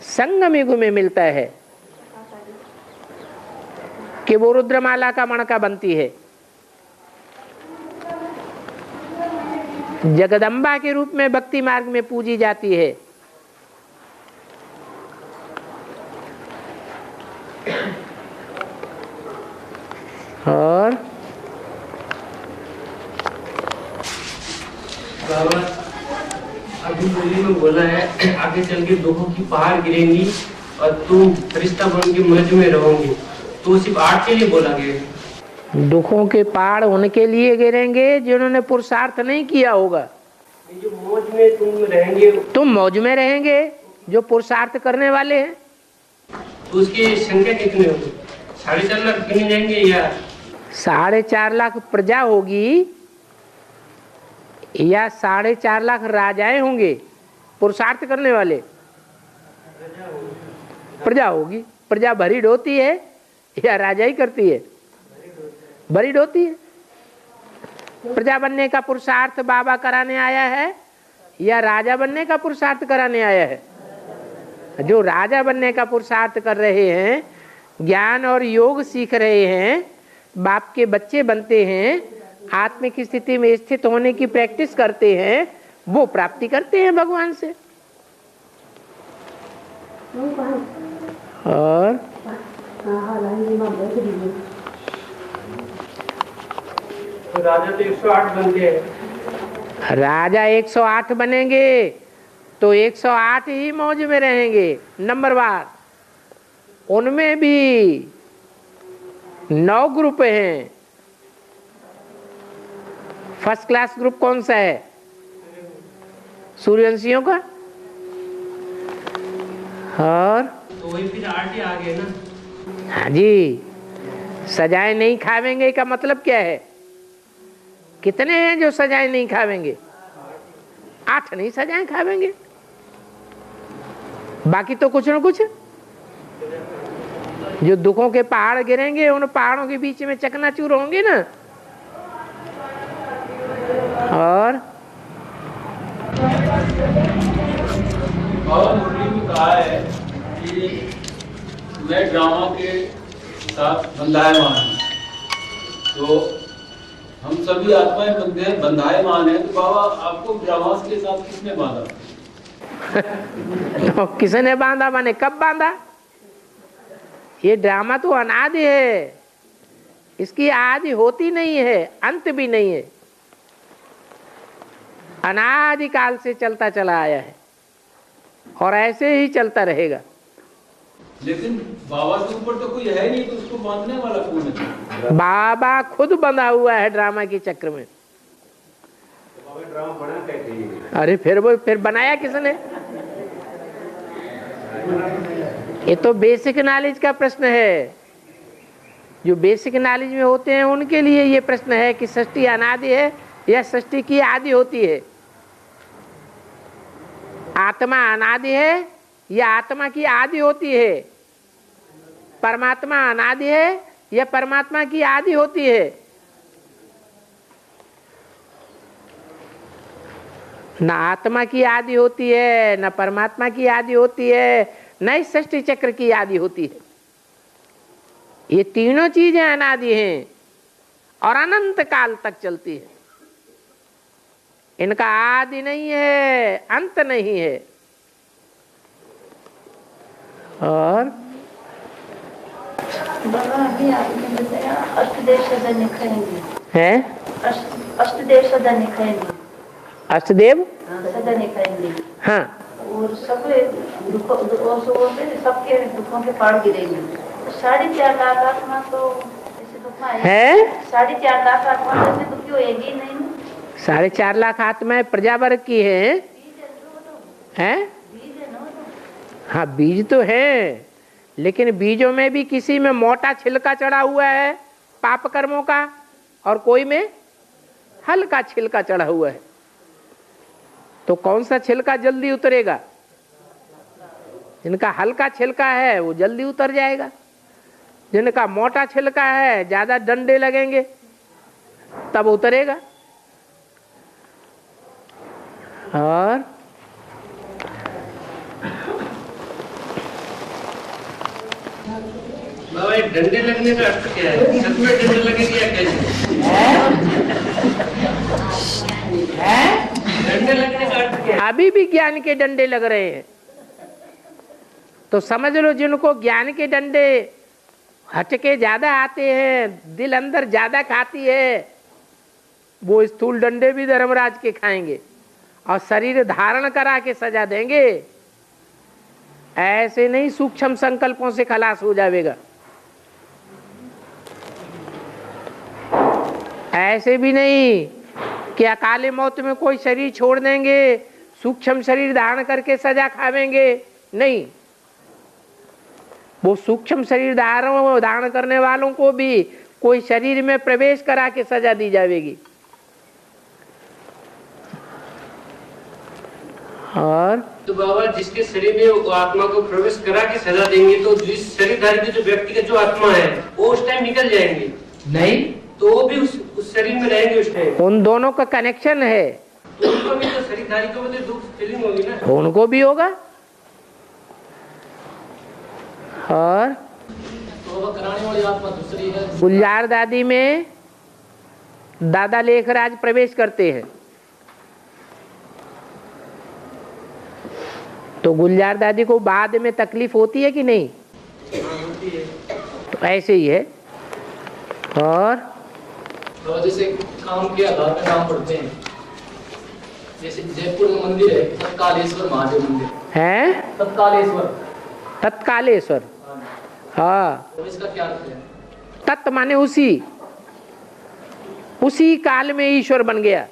संगम युग में मिलता है कि वो रुद्रमाला का मणका बनती है। जगदम्बा के रूप में भक्ति मार्ग में पूजी जाती है। और अभी मूवी में बोला है आगे चल के दुखों की पहाड़ गिरेंगी और तुम फरिश्ता बन के मौज में रहोगे, तो सिर्फ आर्ट के लिए बोला गया। दुखों के पहाड़ उनके लिए गिरेंगे जिन्होंने पुरुषार्थ नहीं किया होगा। जो मौज में तुम रहेंगे, तुम मौज में रहेंगे जो पुरुषार्थ करने वाले हैं। तो उसकी संख्या कितनी होगी? 4.5 लाख गिने जाएंगे या 4.5 लाख प्रजा होगी या 4.5 लाख राजाएं होंगे पुरुषार्थ करने वाले? प्रजा होगी। प्रजा भरीड होती है या राजा ही करती है? भरीड होती है। प्रजा बनने का पुरुषार्थ बाबा कराने आया है या राजा बनने का पुरुषार्थ कराने आया है? जो राजा बनने का पुरुषार्थ कर रहे हैं, ज्ञान और योग सीख रहे हैं, बाप के बच्चे बनते हैं, आत्मिक स्थिति में स्थित होने की प्रैक्टिस करते हैं, वो प्राप्ति करते हैं भगवान से। और राजा तो 108 बनते हैं। राजा 108 बनेंगे तो 108 ही मौज में रहेंगे नंबरवार। उनमें भी 9 ग्रुप हैं। फर्स्ट क्लास ग्रुप कौन सा है? सूर्यवंशियों का। और तो वही फिर आर्ट ही आ गए ना। हाँ जी, सजाएं नहीं खावेंगे का मतलब क्या है? कितने हैं जो सजाएं नहीं खावेंगे? 8 नहीं सजाएं खावेंगे, बाकी तो कुछ न कुछ। जो दुखों के पहाड़ गिरेंगे उन पहाड़ों के बीच में चकनाचूर होंगे ना। और मुरली में कहा है कि मैं ड्रामा के साथ बंधायमान हूँ, तो हम सभी आत्माएं बंधायमान हैं, तो बाबा आपको ड्रामा के साथ किसने बांधा? तो किसने बांधा? माने कब बांधा? ये ड्रामा तो अनादि है, इसकी आदि होती नहीं है, अंत भी नहीं है, अनादि काल से चलता चला आया है और ऐसे ही चलता रहेगा। लेकिन बाबा के ऊपर तो कोई है नहीं, तो उसको बांधने वाला कौन है? बाबा खुद बंधा हुआ है ड्रामा के चक्र में। तो बाबा ड्रामा बना कैसे? अरे फिर बनाया किसने? ये तो बेसिक नॉलेज का प्रश्न है। जो बेसिक नॉलेज में होते हैं उनके लिए ये प्रश्न है कि सृष्टि अनादि है या सृष्टि की आदि होती है? आत्मा अनादि है या आत्मा की आदि होती है? परमात्मा अनादि है या परमात्मा की आदि होती है? ना आत्मा की आदि होती है, ना परमात्मा की आदि होती है, न ही सृष्टि चक्र की आदि होती है। ये तीनों चीजें अनादि हैं और अनंत काल तक चलती है। इनका आदि नहीं है, अंत नहीं है। और बाबा अभी आपने बताया अष्टदेव सदा निखाएंगे है? अष्टदेव सदा निखाएंगे। अष्टदेव सदा निखाएंगे। हाँ। और सब सबके दुखों के पार गिरेंगे। तो 4.5 लाख आत्मा तो ऐसे दुख है? 4.5 लाख आत्मा ऐसे दुखी होएगी ही नहीं। 4.5 लाख आत्माएं प्रजा वर्ग की हैं। हैं? हाँ, बीज तो है, लेकिन बीजों में भी किसी में मोटा छिलका चढ़ा हुआ है पाप कर्मों का, और कोई में हल्का छिलका चढ़ा हुआ है। तो कौन सा छिलका जल्दी उतरेगा? जिनका हल्का छिलका है वो जल्दी उतर जाएगा, जिनका मोटा छिलका है ज्यादा डंडे लगेंगे तब उतरेगा। और बाबा ये डंडे लगने का अर्थ क्या है? सच में डंडे लगेंगे या कैसे? डंडे लगने का अर्थ क्या है? अभी भी ज्ञान के डंडे लग रहे हैं, तो समझ लो जिनको ज्ञान के डंडे हटके ज्यादा आते हैं, दिल अंदर ज्यादा खाती है, वो स्थूल डंडे भी धर्मराज के खाएंगे और शरीर धारण करा के सजा देंगे। ऐसे नहीं सूक्ष्म संकल्पों से खलास हो जाएगा, ऐसे भी नहीं कि अकाले मौत में कोई शरीर छोड़ देंगे, सूक्ष्म शरीर धारण करके सजा खावेंगे, नहीं। वो सूक्ष्म शरीर धारण करने वालों को भी कोई शरीर में प्रवेश करा के सजा दी जाएगी। और तो बाबा जिसके शरीर में वो आत्मा को प्रवेश करा के सजा देंगे, तो जिस शरीरधारी जो व्यक्ति का जो आत्मा है वो उस टाइम निकल जाएंगे नहीं, तो वो भी उस शरीर में रहेंगे उस टाइम। उन दोनों का कनेक्शन है, तो उनको भी तो शरीरधारी को भी दुख फीलिंग होगी ना, उनको भी होगा। और तो कराने वाली आत्मा दूसरी है। गुलजार दादी में दादा लेखराज प्रवेश करते हैं, तो गुलजार दादी को बाद में तकलीफ होती है कि नहीं? होती है। तो ऐसे ही है। और तो जैसे काम के आधार पर नाम पढ़ते हैं, जैसे जयपुर में मंदिर है तत्कालेश्वर महादेव मंदिर है, तत्कालेश्वर। तत्कालेश्वर, हाँ। तो इसका क्या अर्थ है? तत् माने उसी काल में ईश्वर बन गया।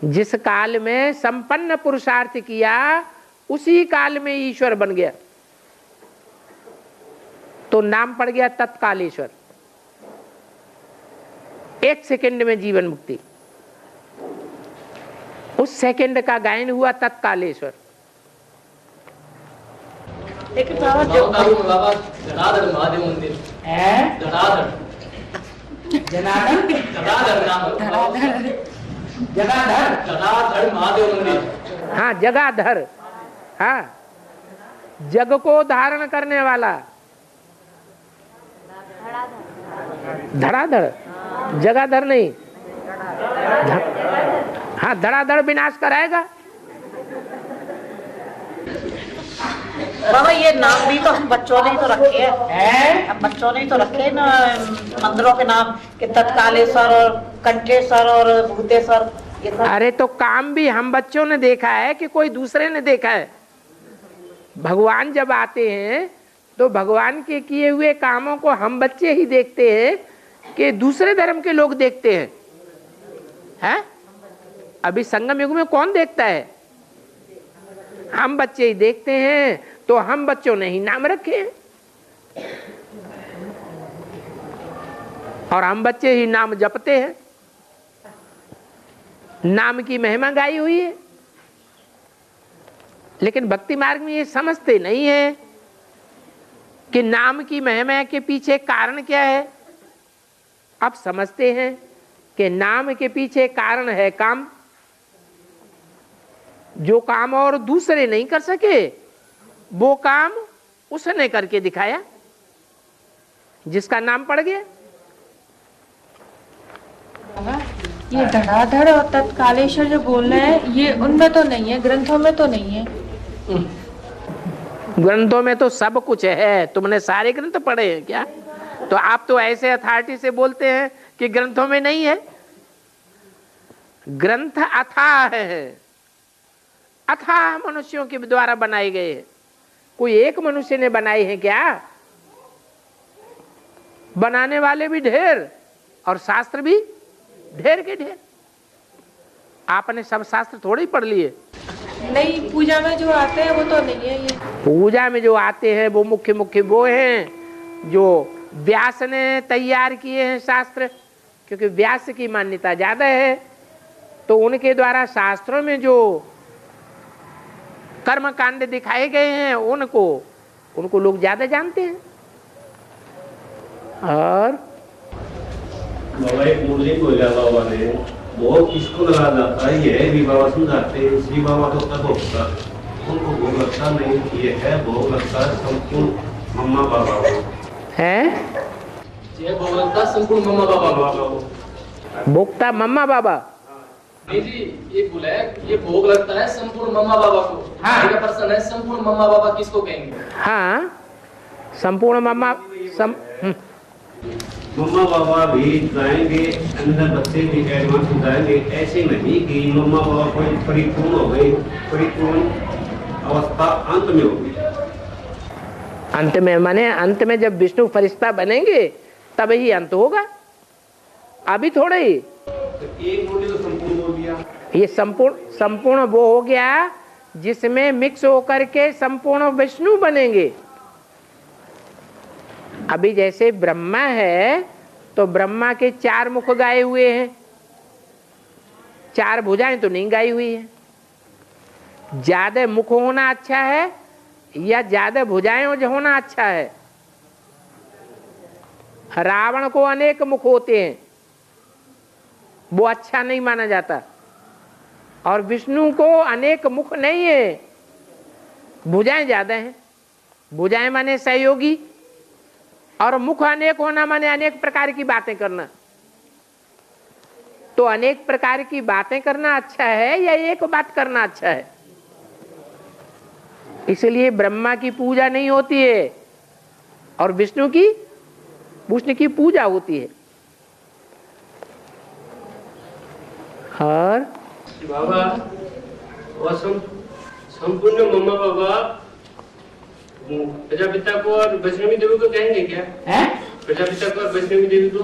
जिस काल में संपन्न पुरुषार्थ किया उसी काल में ईश्वर बन गया, तो नाम पड़ गया तत्कालेश्वर। 1 सेकंड में जीवन मुक्ति, उस सेकंड का गायन हुआ तत्कालेश्वर। लेकिन बाबा जो बाबा जनार्दन महादेव मंदिर है, जनार्दन महादेव मंदिर, हाँ जगाधर, हाँ जग को धारण करने वाला, धड़ाधड़, जगाधर नहीं, हाँ धड़ाधड़ विनाश कराएगा। बाबा ये नाम भी तो हम बच्चों ने ही तो रखे हैं, हम बच्चों ने ही तो रखे ना मंदिरों के नाम, कि तत्कालेश्वर और कंठेश्वर और भूतेश्वर। अरे तो काम भी हम बच्चों ने देखा है कि कोई दूसरे ने देखा है? भगवान जब आते हैं तो भगवान के किए हुए कामों को हम बच्चे ही देखते हैं कि दूसरे धर्म के लोग देखते हैं? हैं? अभी संगम युग में कौन देखता है? हम बच्चे ही देखते हैं, तो हम बच्चों ने ही नाम रखे और हम बच्चे ही नाम जपते हैं, नाम की महिमा गाई हुई है। लेकिन भक्ति मार्ग में ये समझते नहीं है कि नाम की महिमा के पीछे कारण क्या है। अब समझते हैं कि नाम के पीछे कारण है काम, जो काम और दूसरे नहीं कर सके वो काम उसने करके दिखाया, जिसका नाम पड़ गया। ये धड़ाधड़ और तत्कालेश्वर जो बोल रहे हैं, ये उनमें तो नहीं है, ग्रंथों में तो नहीं है। ग्रंथों में तो सब कुछ है। तुमने सारे ग्रंथ पढ़े हैं क्या? तो आप तो ऐसे अथॉरिटी से बोलते हैं कि ग्रंथों में नहीं है। ग्रंथ अथाह है, अथाह मनुष्यों के द्वारा बनाए गए हैं। कोई एक मनुष्य ने बनाए हैं क्या? बनाने वाले भी ढेर और शास्त्र भी ढेर के ढेर। आपने सब शास्त्र थोड़े ही पढ़ लिए। नहीं, पूजा में जो आते हैं वो तो नहीं है। ये पूजा में जो आते हैं वो मुख्य मुख्य वो हैं जो व्यास ने तैयार किए हैं शास्त्र, क्योंकि व्यास की मान्यता ज्यादा है, तो उनके द्वारा शास्त्रों में जो कर्म कांड दिखाए गए हैं उनको लोग ज्यादा जानते हैं। और बाबा एक मुरली बोला बाबा ने, बहुत किसको लगा जाता है, ये भी बाबा समझाते हैं, श्री बाबा तो तब होता उनको भोग लगता नहीं, ये है भोग लगता है संपूर्ण मम्मा बाबा को है। ये भोग लगता है संपूर्ण मम्मा बाबा को। भोक्ता मम्मा बाबा। नहीं जी, ये बोला है ये भोग लगता है संपूर्ण मम्मा बाबा को। हाँ। एक प्रश्न है, संपूर्ण मम्मा बाबा किसको कहेंगे? हाँ, संपूर्ण मम्मा मम्मा बाबा भी जाएंगे, अंदर बच्चे भी एडवांस हो जाएंगे। ऐसे नहीं कि मम्मा बाबा कोई परिपूर्ण हो गई, परिपूर्ण अवस्था अंत में होगी। अंत में माने अंत में जब विष्णु फरिश्ता बनेंगे तब ही अंत होगा, अभी थोड़ा ही। तो एक बोले तो संपूर्ण हो गया। ये संपूर्ण वो हो गया जिसमें मिक्स होकर के संपूर्ण विष्णु बनेंगे। अभी जैसे ब्रह्मा है तो ब्रह्मा के 4 मुख गाए हुए हैं, 4 भुजाएं तो नहीं गाई हुई है। ज्यादा मुख होना अच्छा है या ज्यादा भुजाएं होना अच्छा है? रावण को अनेक मुख होते हैं, वो अच्छा नहीं माना जाता। और विष्णु को अनेक मुख नहीं है, भुजाएं ज्यादा हैं। भुजाएं माने सहयोगी, और मुख अनेक होना माने अनेक प्रकार की बातें करना। तो अनेक प्रकार की बातें करना अच्छा है या एक बात करना अच्छा है? इसलिए ब्रह्मा की पूजा नहीं होती है और विष्णु की पूजा होती है। और बाबा और संपूर्ण मम्मा बाबा प्रजापिता को और वैष्णवी देवी को कहेंगे क्या? है? प्रजापिता को और वैष्णवी देवी को?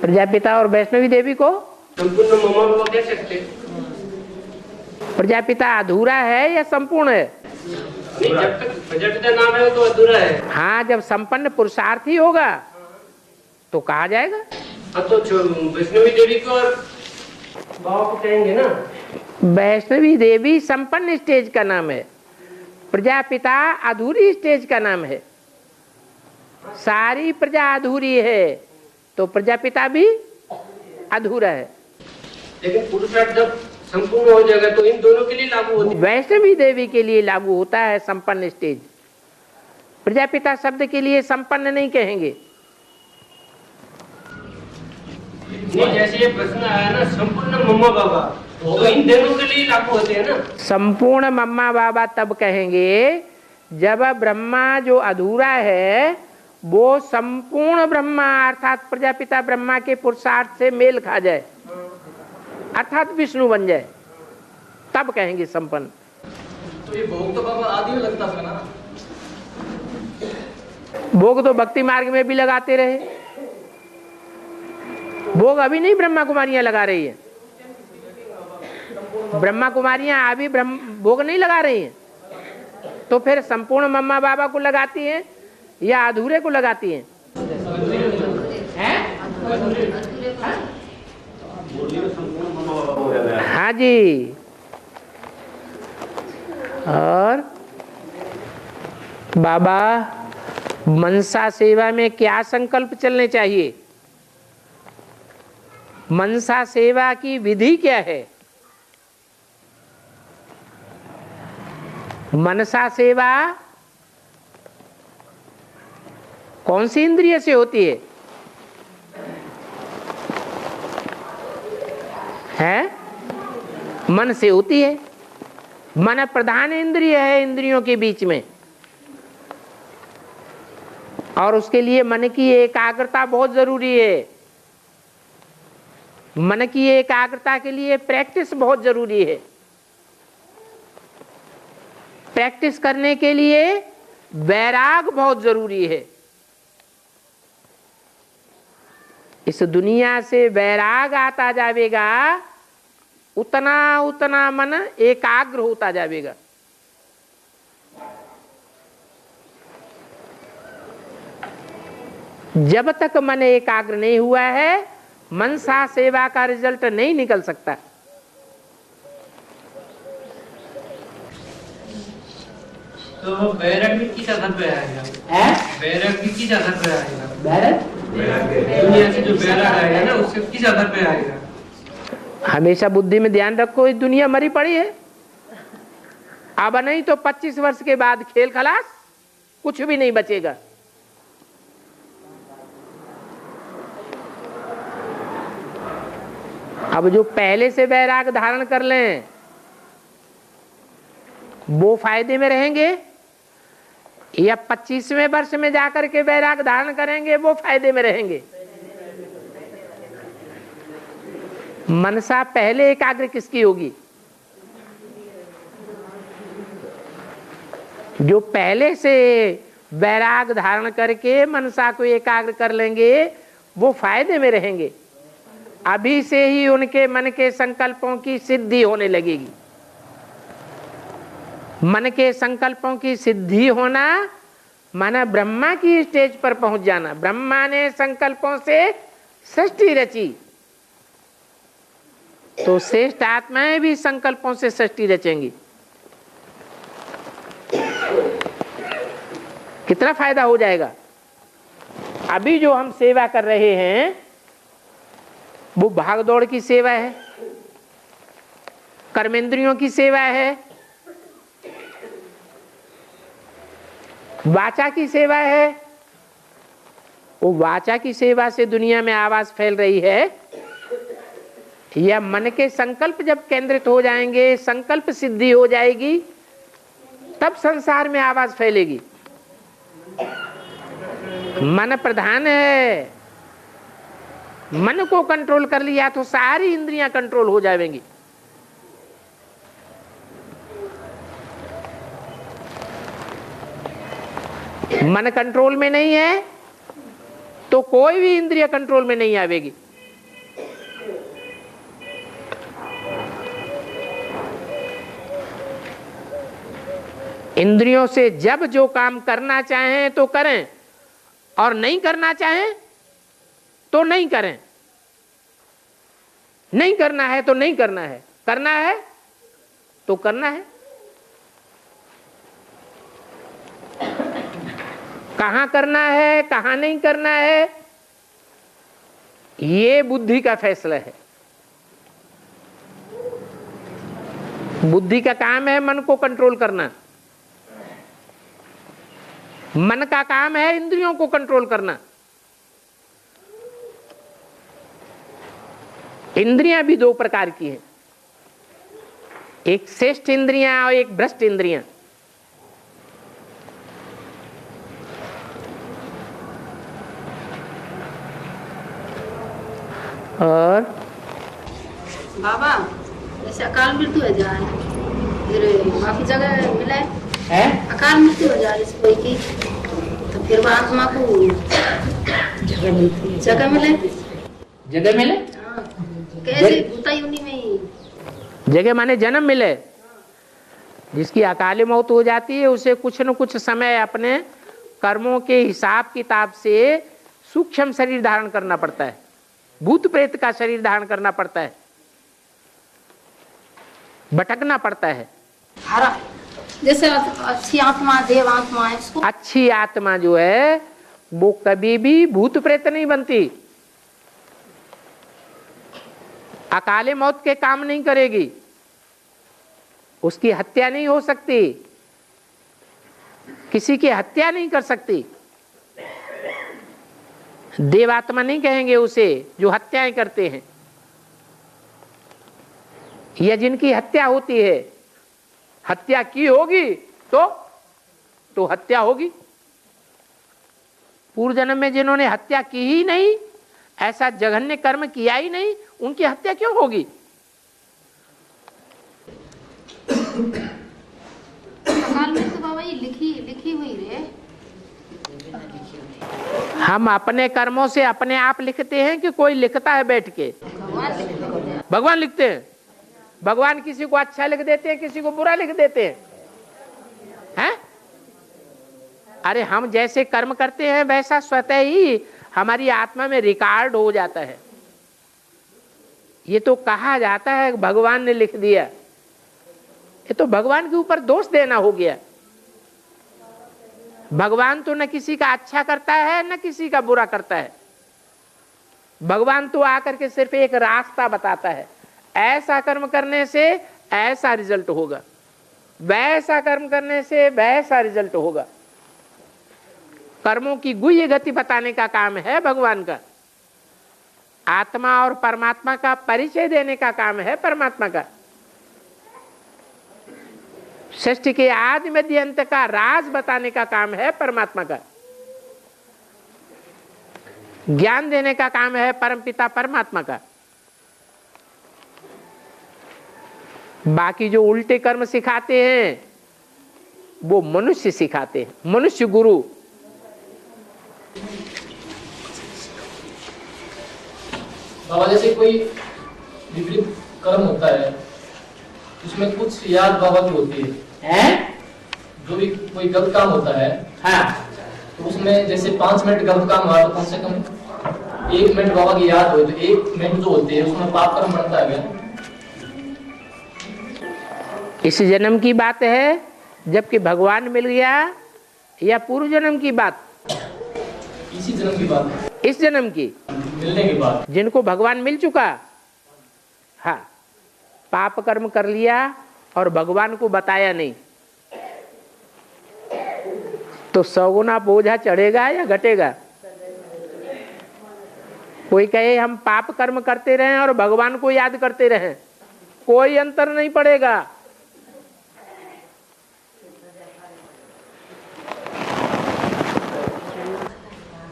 प्रजापिता और वैष्णवी देवी को संपूर्ण मम्मा बाबा कह सकते? प्रजापिता अधूरा है या संपूर्ण है? नहीं, जब तक प्रजापिता नाम है तो अधूरा है। हाँ, जब संपन्न पुरुषार्थी होगा तो कहा जाएगा। हाँ, तो वैष्णवी देवी को और बाबा को कहेंगे ना? वैष्णवी देवी संपन्न स्टेज का नाम है, प्रजापिता अधूरी स्टेज का नाम है। सारी प्रजा अधूरी है तो प्रजापिता भी अधूरा है। लेकिन पुरुषार्थ जब संपूर्ण हो जाएगा तो इन दोनों के लिए लागू होती है। वैष्णवी देवी के लिए लागू होता है संपन्न स्टेज, प्रजापिता शब्द के लिए संपन्न नहीं कहेंगे। नहीं, जैसे ये प्रश्न आया ना संपूर्ण मम्मा बाबा, तो इन दोनों के लिए लागू होते हैं ना? संपूर्ण मम्मा बाबा तब कहेंगे जब ब्रह्मा जो अधूरा है वो संपूर्ण ब्रह्मा अर्थात प्रजापिता ब्रह्मा के पुरुषार्थ से मेल खा जाए, अर्थात विष्णु बन जाए, तब कहेंगे संपन्न। तो ये भोग तो बाबा आदि में लगता था ना? भोग तो भक्ति मार्ग में भी लगाते रहे, भोग अभी नहीं ब्रह्मा कुमारियां लगा रही है। ब्रह्मा कुमारियां अभी भोग नहीं लगा रही हैं, तो फिर संपूर्ण मम्मा बाबा को लगाती हैं या अधूरे को लगाती हैं? हाँ जी। और बाबा मनसा सेवा में क्या संकल्प चलने चाहिए? मनसा सेवा की विधि क्या है? मनसा सेवा कौन सी इंद्रिय से होती है? मन से होती है। मन प्रधान इंद्रिय है इंद्रियों के बीच में, और उसके लिए मन की एकाग्रता बहुत जरूरी है। मन की एकाग्रता के लिए प्रैक्टिस बहुत जरूरी है। प्रैक्टिस करने के लिए वैराग बहुत जरूरी है। इस दुनिया से वैराग आता जाएगा उतना उतना मन एकाग्र होता जाएगा। जब तक मन एकाग्र नहीं हुआ है मनसा सेवा का रिजल्ट नहीं निकल सकता। तो बैरक भी किस आधार पे आएगा? बैरक भी किस आधार पे आएगा? दुनिया से जो बैरक आएगा ना उससे किस आधार पे आएगा? हमेशा बुद्धि में ध्यान रखो, इस दुनिया मरी पड़ी है, अब नहीं तो 25 वर्ष के बाद खेल खलास, कुछ भी नहीं बचेगा। अब जो पहले से वैराग धारण कर लें वो फायदे में रहेंगे, या 25वें वर्ष में जाकर के वैराग धारण करेंगे वो फायदे में रहेंगे। मनसा पहले एकाग्र किसकी होगी? जो पहले से वैराग धारण करके मनसा को एकाग्र कर लेंगे वो फायदे में रहेंगे। अभी से ही उनके मन के संकल्पों की सिद्धि होने लगेगी। मन के संकल्पों की सिद्धि होना माना ब्रह्मा की स्टेज पर पहुंच जाना। ब्रह्मा ने संकल्पों से सृष्टि रची, तो श्रेष्ठ आत्माएं भी संकल्पों से सृष्टि रचेंगी। कितना फायदा हो जाएगा। अभी जो हम सेवा कर रहे हैं वो भाग दौड़ की सेवा है, कर्मेंद्रियों की सेवा है, वाचा की सेवा है। वो वाचा की सेवा से दुनिया में आवाज फैल रही है, या मन के संकल्प जब केंद्रित हो जाएंगे, संकल्प सिद्धि हो जाएगी, तब संसार में आवाज फैलेगी। मन प्रधान है, मन को कंट्रोल कर लिया तो सारी इंद्रियां कंट्रोल हो जाएंगी। मन कंट्रोल में नहीं है तो कोई भी इंद्रिय कंट्रोल में नहीं आवेगी। इंद्रियों से जब जो काम करना चाहें तो करें, और नहीं करना चाहें तो नहीं करें। नहीं करना है तो नहीं करना है, करना है तो करना है। कहां करना है कहां नहीं करना है ये बुद्धि का फैसला है। बुद्धि का काम है मन को कंट्रोल करना, मन का काम है इंद्रियों को कंट्रोल करना। इंद्रियां भी दो प्रकार की हैं, एक श्रेष्ठ इंद्रियां और एक भ्रष्ट इंद्रियां। और बाबा जैसे अकाल मृत्यु हो जाए, फिर माफी जगह मिला है, अकाल मृत्यु हो जाए इस कोई की, तो फिर वो आत्मा को जगह मिलती है, जगह मिले, जगह मिले। हाँ, कैसे भूता योनि में ही जगह माने जन्म मिले। जिसकी अकाली मौत हो जाती है उसे कुछ न कुछ समय अपने कर्मों के हिसाब किताब से सूक्ष्म शरीर धारण करना पड़ता है, भूत प्रेत का शरीर धारण करना पड़ता है, भटकना पड़ता है। हरा जैसे अच्छी आत्मा देव आत्मा है, उसको अच्छी आत्मा जो है वो कभी भी भूत प्रेत नहीं बनती, अकाले मौत के काम नहीं करेगी, उसकी हत्या नहीं हो सकती, किसी की हत्या नहीं कर सकती। देवात्मा नहीं कहेंगे उसे जो हत्याएं करते हैं, या जिनकी हत्या होती है। हत्या की होगी तो हत्या होगी। पूर्व जन्म में जिन्होंने हत्या की ही नहीं, ऐसा जघन्य कर्म किया ही नहीं, उनकी हत्या क्यों होगी? अकाल में तो बाबा ये लिखी हुई रे। हम अपने कर्मों से अपने आप लिखते हैं कि कोई लिखता है बैठ के? भगवान लिखते हैं। भगवान किसी को अच्छा लिख देते हैं, किसी को बुरा लिख देते हैं। अरे हम जैसे कर्म करते हैं वैसा स्वतः ही हमारी आत्मा में रिकॉर्ड हो जाता है। ये तो कहा जाता है भगवान ने लिख दिया, ये तो भगवान के ऊपर दोष देना हो गया। भगवान तो न किसी का अच्छा करता है न किसी का बुरा करता है। भगवान तो आकर के सिर्फ एक रास्ता बताता है, ऐसा कर्म करने से ऐसा रिजल्ट होगा। वैसा कर्म करने से वैसा रिजल्ट होगा। कर्मों की गुह्य गति बताने का काम है भगवान का। आत्मा और परमात्मा का परिचय देने का काम है परमात्मा का। सृष्टि के आदि मध्य अंत का राज बताने का काम है परमात्मा का। ज्ञान देने का काम है परमपिता परमात्मा का। बाकी जो उल्टे कर्म सिखाते हैं वो मनुष्य सिखाते हैं, मनुष्य गुरु। बाबा जैसे कोई विपरीत कर्म होता है उसमें कुछ याद बाबा की होती है? जो भी कोई गलत काम होता है तो उसमें जैसे 5 मिनट गलत काम हुआ तो कम से कम 1 मिनट बाबा की याद हो, तो 1 मिनट जो होती है उसमें पाप कर्म बनता है क्या? इस जन्म की बात है जबकि भगवान मिल गया, या पूर्व जन्म की बात? इसी जन्म की बात है। इस जन्म की मिलने के बाद जिनको भगवान मिल चुका, हाँ, पाप कर्म कर लिया और भगवान को बताया नहीं तो 100 गुना बोझा चढ़ेगा या घटेगा? कोई कहे हम पाप कर्म करते रहें और भगवान को याद करते रहें, कोई अंतर नहीं पड़ेगा।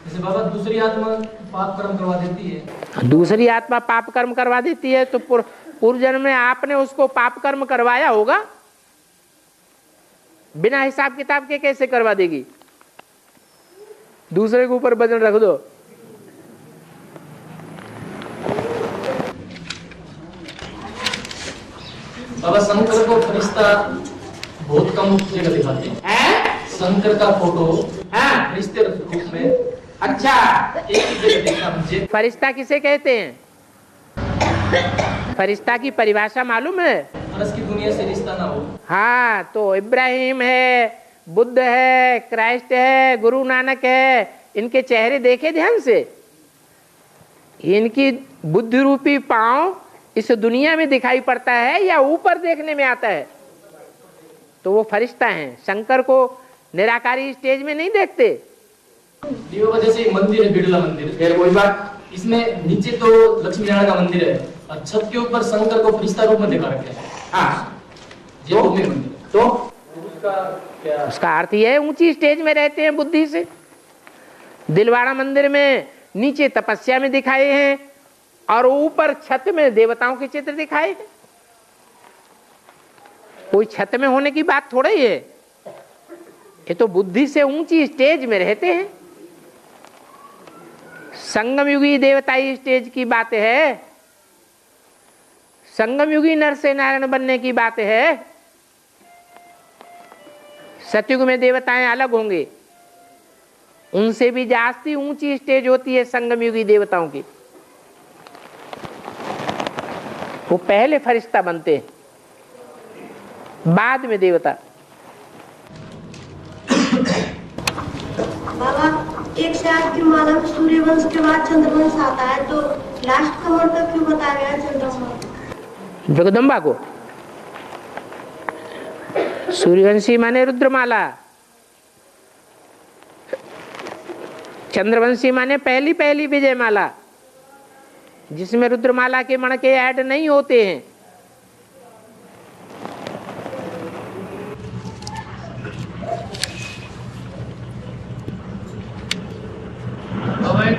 जैसे बाबा दूसरी आत्मा पाप कर्म करवा देती है, दूसरी आत्मा पाप कर्म करवा देती है तो पूर्व जन्म में आपने उसको पाप कर्म करवाया होगा, बिना हिसाब किताब के कैसे करवा देगी? दूसरे के ऊपर वजन रख दो। बाबा शंकर को फरिश्ता बहुत कम जगह दिखाते हैं। शंकर का फोटो फरिश्ते रूप में अच्छा, एक ही जगह देखा मुझे। फरिश्ता किसे कहते हैं? फरिश्ता की परिभाषा मालूम है? परस की दुनिया से रिश्ता ना हो। हाँ, तो इब्राहिम है, बुद्ध है, क्राइस्ट है, गुरु नानक है, इनके चेहरे देखे ध्यान से? इनकी बुद्धि रूपी पांव इस दुनिया में दिखाई पड़ता है या ऊपर देखने में आता है? तो वो फरिश्ता हैं। शंकर को निराकारी स्टेज में नहीं देखते। जैसे मंदिर है, बिरला मंदिर, फिर वही बात, इसमें नीचे तो लक्ष्मी नारायण का मंदिर है और छत के ऊपर शंकर को फरिश्ता रूप में दिखा रखे हैं। हाँ, ये मंदिर तो उसका क्या? उसका अर्थ यह है ऊंची स्टेज में रहते हैं बुद्धि से। दिलवाड़ा मंदिर में नीचे तपस्या में दिखाए हैं और ऊपर छत में देवताओं के चित्र दिखाए हैं। कोई छत में होने की बात थोड़ा ही है, ये तो बुद्धि से ऊंची स्टेज में रहते हैं। संगम युगी देवताई स्टेज की बात है, संगम युगी नर से नारायण बनने की बात है। सतयुग में देवताएं अलग होंगे, उनसे भी जास्ती ऊंची स्टेज होती है संगम युगी देवताओं की। वो पहले फरिश्ता बनते हैं, बाद में देवता। बाबा, एक से 8 की माला में सूर्यवंश के बाद चंद्रवंश आता है, तो लास्ट का मतलब क्यों बताया गया चंद्रमा? जगदम्बा को सूर्यवंशी माने रुद्रमाला, चंद्रवंशी माने पहली पहली विजयमाला, जिसमें रुद्रमाला के मणके ऐड नहीं होते हैं।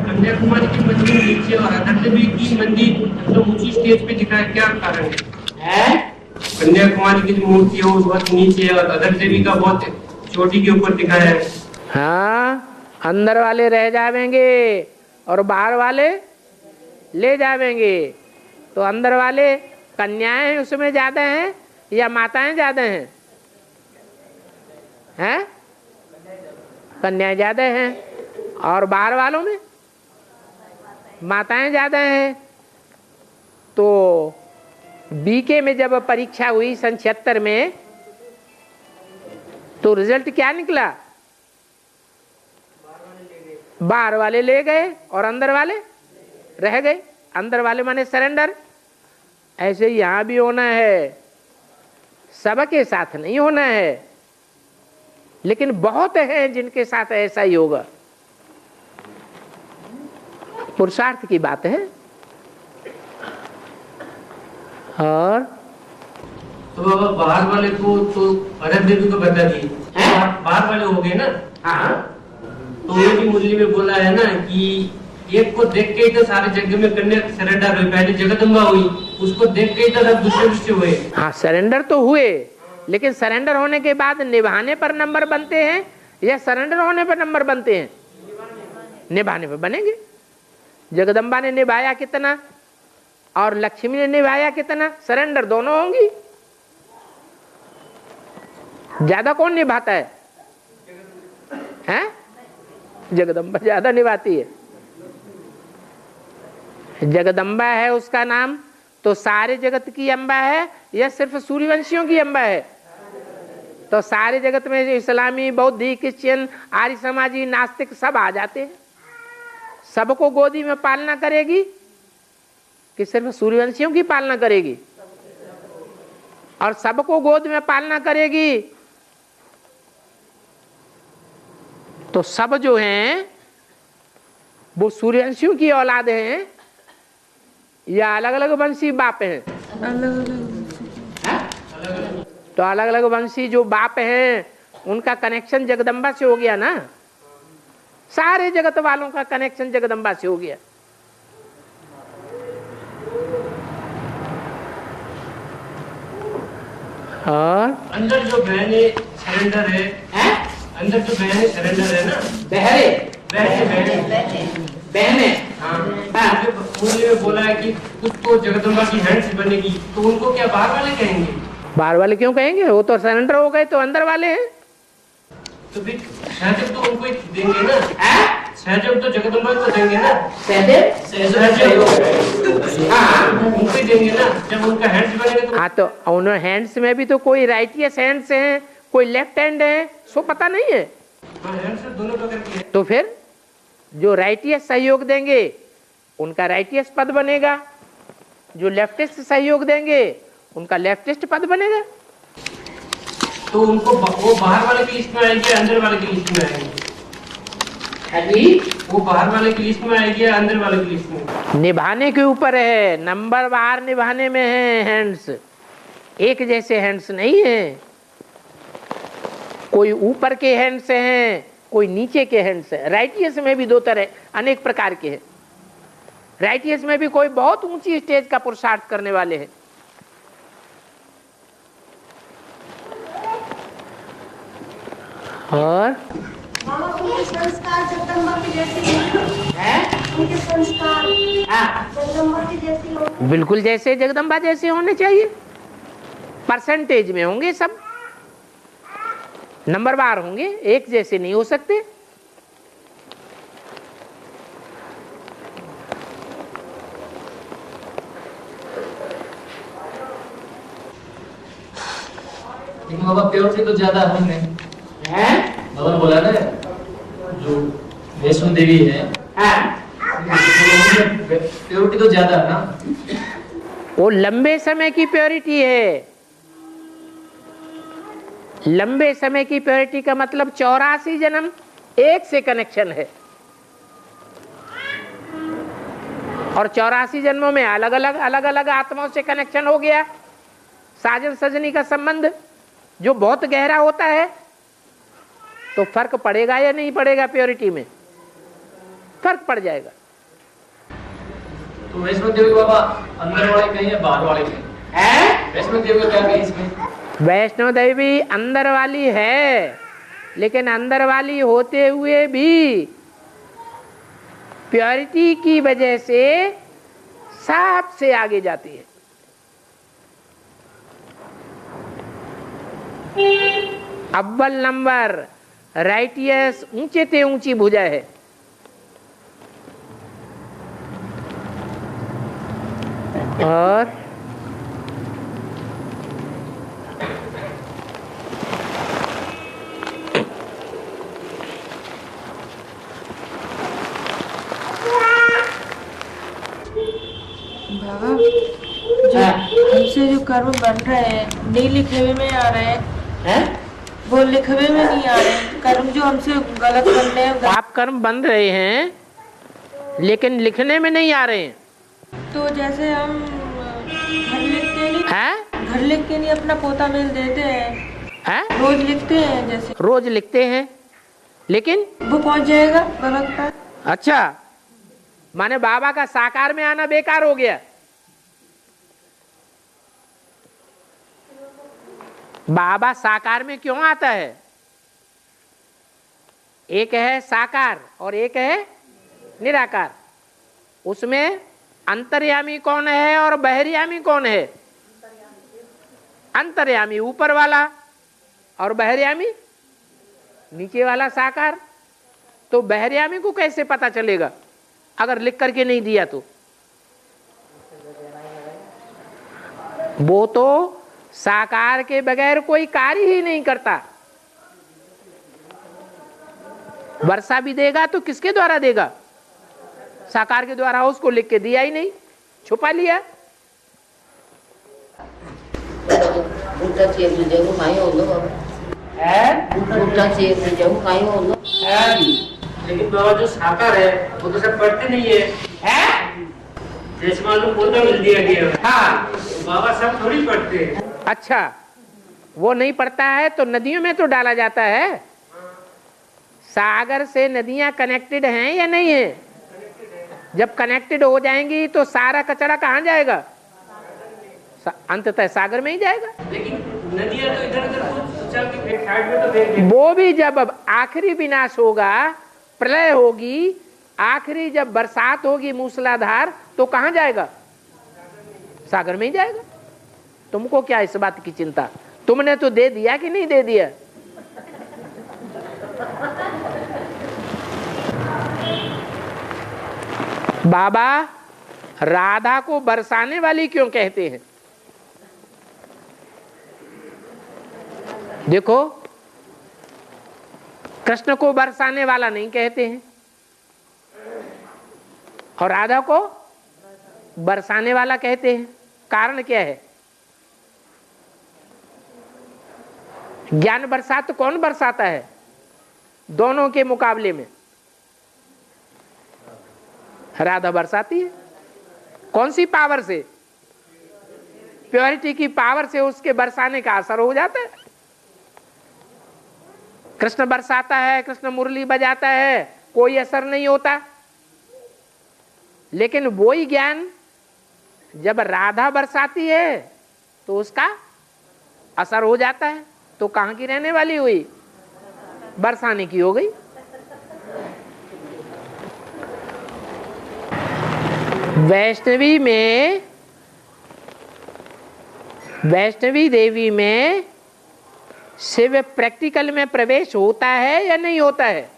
कन्याकुमारी की मंदिर नीचे और अदर देवी की मंदिर जो ऊंची स्टेज पे दिखाए, क्या कारण है? कन्याकुमारी की जो मूर्ति है वो बहुत नीचे है और अदर देवी का बहुत चोटी के ऊपर दिखाया है। हाँ, अंदर वाले रह जाएंगे और बाहर वाले ले जाएंगे। तो अंदर वाले कन्याएं उसमें ज्यादा हैं या माताएं ज्यादा हैं? हैं? कन्याएं ज्यादा हैं और बाहर वालों में माताएं ज्यादा हैं। तो बीके में जब परीक्षा हुई सन 76 में, तो रिजल्ट क्या निकला? बाहर वाले ले गए और अंदर वाले रह गए। अंदर वाले माने सरेंडर। ऐसे यहां भी होना है। सबके साथ नहीं होना है, लेकिन बहुत हैं जिनके साथ ऐसा ही होगा। पुरुषार्थ की बात है। और तो बाबा बाहर वाले को तो अरब देवी को बता दी, बाहर वाले हो गए ना। हाँ, तो ये भी मुरली में बोला है ना कि एक को देख के ही तो सारे जग में कन्या सरेंडर हुई। पहले जगदम्बा हुई, उसको देख के ही तो सब दूसरे हुए। हाँ, सरेंडर तो हुए, लेकिन सरेंडर होने के बाद निभाने पर नंबर बनते हैं या सरेंडर होने पर नंबर बनते हैं? निभाने पर बनेंगे। जगदम्बा ने निभाया कितना और लक्ष्मी ने निभाया कितना? सरेंडर दोनों होंगी। ज्यादा कौन निभाता है? हैं? जगदम्बा ज्यादा निभाती है। जगदम्बा है उसका नाम, तो सारे जगत की अम्बा है या सिर्फ सूर्यवंशियों की अम्बा है? तो सारे जगत में इस्लामी, बौद्धी, क्रिश्चियन, आर्य समाजी, नास्तिक सब आ जाते हैं। सबको गोदी में पालना करेगी कि सिर्फ सूर्यवंशियों की पालना करेगी? और सबको गोद में पालना करेगी तो सब जो हैं वो सूर्यवंशियों की औलाद हैं या अलग अलग वंशी बाप हैं? तो अलग अलग वंशी जो बाप हैं उनका कनेक्शन जगदम्बा से हो गया ना। सारे जगत वालों का कनेक्शन जगदम्बा से हो गया। और अंदर जो बहने सरेंडर है, अंदर जो बहने सरेंडर है ना, बहरे बहने हाँ, मुरली में बोला है कि कुछ तो जगदम्बा की हैंड्स बनेगी, तो उनको क्या बाहर वाले कहेंगे? बाहर वाले क्यों कहेंगे? वो तो सरेंडर हो गए, तो अंदर वाले हैं। तो फिर सहदेव तो उनको ही देंगे ना। सहदेव तो जगदम्बा को देंगे ना। सहदेव उनको ही देंगे ना जब उनका हैंड्स बनेगा तो। हाँ, तो उन्होंने हैंड्स में भी तो कोई राइटियस हैंड्स हैं, कोई लेफ्ट हैंड है, सो पता नहीं है। हाँ, हैंड्स दोनों प्रकार के हैं। तो फिर जो राइटियस सहयोग देंगे उनका राइटियस पद बनेगा, जो लेफ्टिस्ट सहयोग देंगे उनका लेफ्टिस्ट पद बनेगा। तो उनको वो बाहर वाले की लिस्ट में आएगी, अंदर वाले की लिस्ट में आएगी? वो बाहर वाले की लिस्ट में आएगी या अंदर वाले की लिस्ट में? निभाने के ऊपर है, नंबर बाहर निभाने में है। हैंड्स एक जैसे हैंड्स नहीं है, कोई ऊपर के हैंड्स हैं, कोई नीचे के हैंड्स हैं। राइटियस में भी दो तरह, अनेक प्रकार के हैं। राइटियस में भी कोई बहुत ऊंची स्टेज का पुरुषार्थ करने वाले हैं। और मामा उनके संस्कार जगदम्बा के जैसे हैं? उनके संस्कार जगदम्बा के जैसे होंगे? बिल्कुल जैसे जगदम्बा जैसे होने चाहिए। परसेंटेज में होंगे, सब नंबरवार होंगे, एक जैसे नहीं हो सकते। लेकिन बाबा प्योरिटी तो ज्यादा हमने बाबा ने बोला ना, जो वैष्णो देवी है प्योरिटी तो ज्यादा है ना। वो लंबे समय की प्योरिटी है। लंबे समय की प्योरिटी का मतलब 84 जन्म एक से कनेक्शन है, और 84 जन्मों में अलग अलग आत्माओं से कनेक्शन हो गया। साजन सजनी का संबंध जो बहुत गहरा होता है, तो फर्क पड़ेगा या नहीं पड़ेगा? प्योरिटी में फर्क पड़ जाएगा। तो वैष्णो देवी बाबा अंदर वाले कहीं या बाहर वाले कहीं? वैष्णो देवी क्या कहीं इसमें? वैष्णो देवी अंदर वाली है, लेकिन अंदर वाली होते हुए भी प्योरिटी की वजह से सबसे आगे जाती है। अव्वल नंबर राइटियस, ऊंचे ते ऊंची भुजा है। और बाबा, हमसे जो कर्म बन रहे हैं नहीं लिखे हुए में आ रहे हैं, वो लिखे हुए में नहीं आ रहे हैं। कर्म जो हमसे गलत बन रहे हैं, आप कर्म बन रहे हैं लेकिन लिखने में नहीं आ रहे हैं। तो जैसे हम घर लिख के नहीं अपना पोता मेल देते हैं, रोज लिखते हैं, जैसे रोज लिखते हैं लेकिन वो पहुंच जाएगा वक्त पर। अच्छा, माने बाबा का साकार में आना बेकार हो गया। बाबा साकार में क्यों आता है? एक है साकार और एक है निराकार। उसमें अंतर्यामी कौन है और बहिर्यामी कौन है? अंतर्यामी ऊपर वाला और बहिर्यामी नीचे वाला साकार। तो बहिर्यामी को कैसे पता चलेगा अगर लिख करके नहीं दिया तो? वो तो साकार के बगैर कोई कार्य ही नहीं करता। वर्षा भी देगा तो किसके द्वारा देगा? साकार के द्वारा। उसको लिख के दिया ही नहीं, छुपा लिया। लेकिन बाबा जो साकार है वो तो सब पढ़ते नहीं है? जैसे मान लो पोता मिल दिया गया, हाँ, बाबा सब थोड़ी पढ़ते हैं। अच्छा, वो नहीं पढ़ता है तो नदियों में तो डाला जाता है। सागर से नदियां कनेक्टेड हैं या नहीं है? जब कनेक्टेड हो जाएंगी तो सारा कचरा कहाँ जाएगा? अंततः सागर में ही जाएगा। लेकिन नदियां तो इधर उधर चल के साइड में तो फेंक। वो भी जब अब आखिरी विनाश होगा, प्रलय होगी, आखिरी जब बरसात होगी मूसलाधार, तो कहाँ जाएगा? सागर में ही जाएगा। तुमको क्या इस बात की चिंता? तुमने तो दे दिया कि नहीं दे दिया? बाबा राधा को बरसाने वाली क्यों कहते हैं? देखो, कृष्ण को बरसाने वाला नहीं कहते हैं और राधा को बरसाने वाला कहते हैं। कारण क्या है? ज्ञान बरसात कौन बरसाता है दोनों के मुकाबले में? राधा बरसाती है। कौन सी पावर से? प्योरिटी की पावर से उसके बरसाने का असर हो जाता है। कृष्ण बरसाता है, कृष्ण मुरली बजाता है, कोई असर नहीं होता। लेकिन वही ज्ञान जब राधा बरसाती है तो उसका असर हो जाता है। तो कहां की रहने वाली हुई? बरसाने की हो गई। वैष्णवी देवी में शिव प्रैक्टिकल में प्रवेश होता है या नहीं होता है?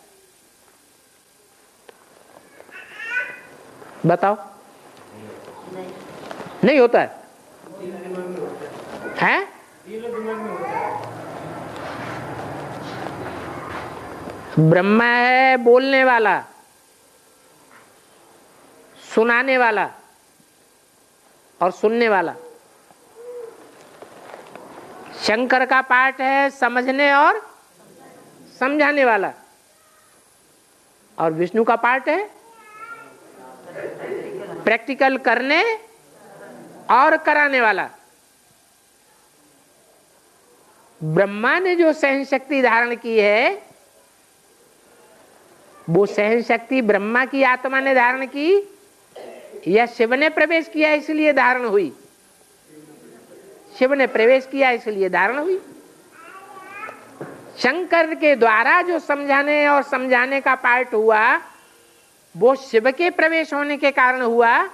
बताओ। नहीं होता है? हैं? ब्रह्मा है बोलने वाला, सुनाने वाला और सुनने वाला। शंकर का पार्ट है समझने और समझाने वाला, और विष्णु का पार्ट है प्रैक्टिकल करने और कराने वाला। ब्रह्मा ने जो सहन शक्ति धारण की है, वो सहन शक्ति ब्रह्मा की आत्मा ने धारण की या शिव ने प्रवेश किया इसलिए धारण हुई? शिव ने प्रवेश किया इसलिए धारण हुई। शंकर के द्वारा जो समझाने और समझाने का पार्ट हुआ, वो शिव के प्रवेश होने के कारण हुआ